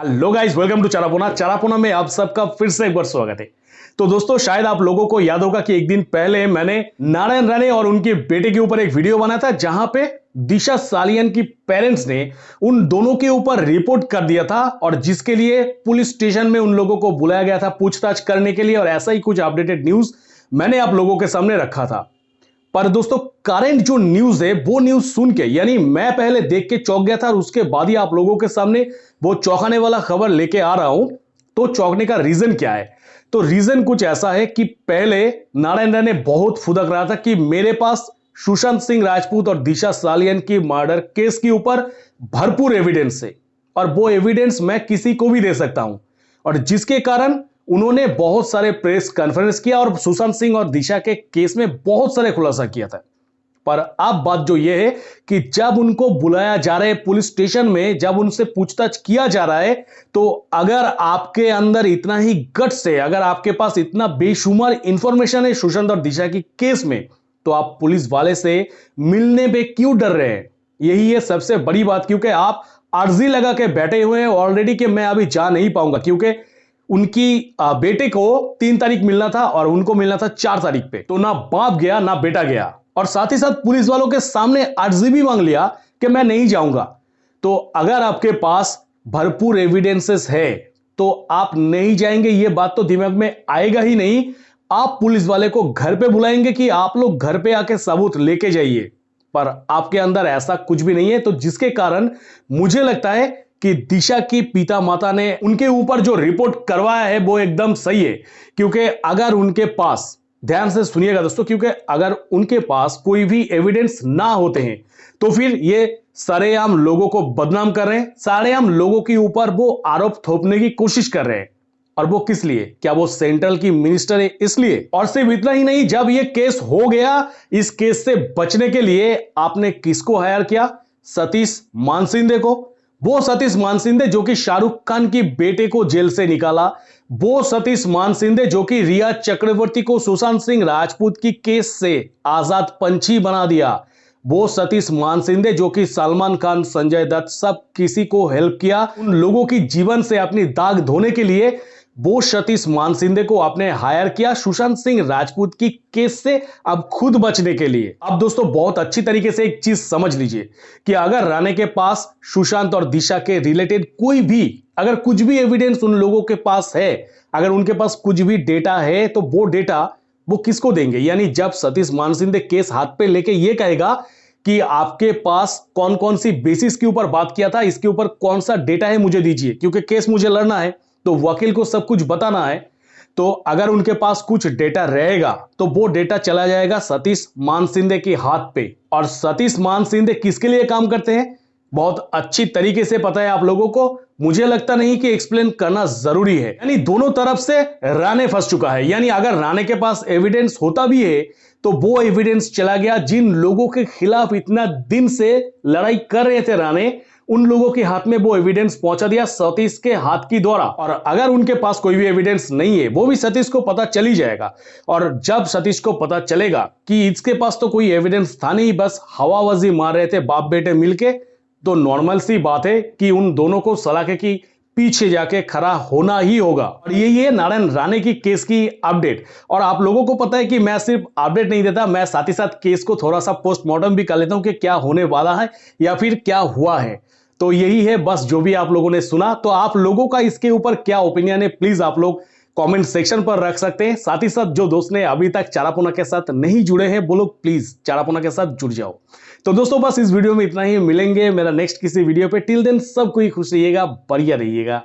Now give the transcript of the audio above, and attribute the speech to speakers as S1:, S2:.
S1: Hello guys, welcome to Charapona. Charapona में आप सबका फिर से एक बार स्वागत है। तो दोस्तों, शायद आप लोगों को याद होगा कि एक दिन पहले मैंने नारायण राणे और उनके बेटे के ऊपर एक वीडियो बनाया था, जहां पे दिशा सालियन की पेरेंट्स ने उन दोनों के ऊपर रिपोर्ट कर दिया था और जिसके लिए पुलिस स्टेशन में उन लोगों को बुलाया गया था पूछताछ करने के लिए। और ऐसा ही कुछ अपडेटेड न्यूज मैंने आप लोगों के सामने रखा था। पर दोस्तों, करंट जो न्यूज है वो न्यूज सुन के, यानी मैं पहले देख के चौंक गया था और उसके बाद ही आप लोगों के सामने वो चौंकाने वाला खबर लेके आ रहा हूं। तो चौंकने का रीजन क्या है? तो रीजन कुछ ऐसा है कि पहले नारायण राणे बहुत फुदक रहा था कि मेरे पास सुशांत सिंह राजपूत और दिशा सालियन की मर्डर केस के ऊपर भरपूर एविडेंस है और वो एविडेंस मैं किसी को भी दे सकता हूं। और जिसके कारण उन्होंने बहुत सारे प्रेस कॉन्फ्रेंस किया और सुशांत सिंह और दिशा के केस में बहुत सारे खुलासा किया था। पर अब बात जो यह है कि जब उनको बुलाया जा रहा है पुलिस स्टेशन में, जब उनसे पूछताछ किया जा रहा है, तो अगर आपके अंदर इतना ही गट्स है, अगर आपके पास इतना बेशुमार इंफॉर्मेशन है सुशांत और दिशा की केस में, तो आप पुलिस वाले से मिलने पे क्यों डर रहे हैं? यही है सबसे बड़ी बात। क्योंकि आप अर्जी लगा के बैठे हुए हैं ऑलरेडी कि मैं अभी जा नहीं पाऊंगा, क्योंकि उनकी बेटे को 3 तारीख मिलना था और उनको मिलना था 4 तारीख पे। तो ना बाप गया ना बेटा गया, और साथ ही साथ पुलिस वालों के सामने अर्जी भी मांग लिया कि मैं नहीं जाऊंगा। तो अगर आपके पास भरपूर एविडेंसेस है तो आप नहीं जाएंगे, ये बात तो दिमाग में आएगा ही नहीं। आप पुलिस वाले को घर पे बुलाएंगे कि आप लोग घर पे आके सबूत लेके जाइए, पर आपके अंदर ऐसा कुछ भी नहीं है। तो जिसके कारण मुझे लगता है कि दिशा की पिता माता ने उनके ऊपर जो रिपोर्ट करवाया है वो एकदम सही है। क्योंकि अगर उनके पास, ध्यान से सुनिएगा दोस्तों, क्योंकि अगर उनके पास कोई भी एविडेंस ना होते हैं तो फिर ये सरेआम लोगों को बदनाम कर रहे हैं, सरेआम लोगों के ऊपर वो आरोप थोपने की कोशिश कर रहे हैं। और वो किस लिए? क्या वो सेंट्रल की मिनिस्टर है इसलिए? और सिर्फ इतना ही नहीं, जब ये केस हो गया, इस केस से बचने के लिए आपने किसको हायर किया? सतीश मानसिंदे को। वो सतीश मानसिंदे जो कि शाहरुख खान की बेटे को जेल से निकाला, वो सतीश मानसिंदे जो कि रिया चक्रवर्ती को सुशांत सिंह राजपूत की केस से आजाद पंछी बना दिया, वो सतीश मानसिंदे जो कि सलमान खान, संजय दत्त, सब किसी को हेल्प किया उन लोगों की जीवन से अपनी दाग धोने के लिए, वो सतीश मानसिंदे को आपने हायर किया सुशांत सिंह राजपूत की केस से अब खुद बचने के लिए। अब दोस्तों, बहुत अच्छी तरीके से एक चीज समझ लीजिए कि अगर राणे के पास सुशांत और दिशा के रिलेटेड कोई भी, अगर कुछ भी एविडेंस उन लोगों के पास है, अगर उनके पास कुछ भी डेटा है, तो वो डेटा वो किसको देंगे? यानी जब सतीश मानसिंदे केस हाथ पे लेके ये कहेगा कि आपके पास कौन कौन सी बेसिस के ऊपर बात किया था, इसके ऊपर कौन सा डेटा है मुझे दीजिए, क्योंकि केस मुझे लड़ना है तो वकील को सब कुछ बताना है। तो अगर उनके पास कुछ डेटा रहेगा तो वो डेटा चला जाएगा सतीश मानसिंदे के हाथ पे। और सतीश मानसिंदे किसके लिए काम करते हैं बहुत अच्छी तरीके से पता है आप लोगों को। मुझे लगता नहीं कि एक्सप्लेन करना जरूरी है। यानी दोनों तरफ से राणे फंस चुका है। यानी अगर राणे के पास एविडेंस होता भी है तो वो एविडेंस चला गया। जिन लोगों के खिलाफ इतना दिन से लड़ाई कर रहे थे राणे, उन लोगों के हाथ में वो एविडेंस पहुंचा दिया सतीश के हाथ की द्वारा। और अगर उनके पास कोई भी एविडेंस नहीं है, वो भी सतीश को पता चली जाएगा। और जब सतीश को पता चलेगा कि इसके पास तो कोई एविडेंस था नहीं, बस हवाबाजी मार रहे थे बाप बेटे मिलके, तो नॉर्मल सी बात है कि उन दोनों को सलाखे की पीछे जाके खड़ा होना ही होगा। और यही है नारायण राणे की केस की अपडेट। और आप लोगों को पता है कि मैं सिर्फ अपडेट नहीं देता, मैं साथ ही साथ केस को थोड़ा सा पोस्टमार्टम भी कर लेता हूं कि क्या होने वाला है या फिर क्या हुआ है। तो यही है बस जो भी आप लोगों ने सुना। तो आप लोगों का इसके ऊपर क्या ओपिनियन है, प्लीज आप लोग कमेंट सेक्शन पर रख सकते हैं। साथ ही साथ जो दोस्त ने अभी तक चारापोना के साथ नहीं जुड़े हैं, वो लोग प्लीज चारापोना के साथ जुड़ जाओ। तो दोस्तों, बस इस वीडियो में इतना ही। मिलेंगे मेरा नेक्स्ट किसी वीडियो पे। टिल देन सबको ही खुश रहिएगा, बढ़िया रहिएगा।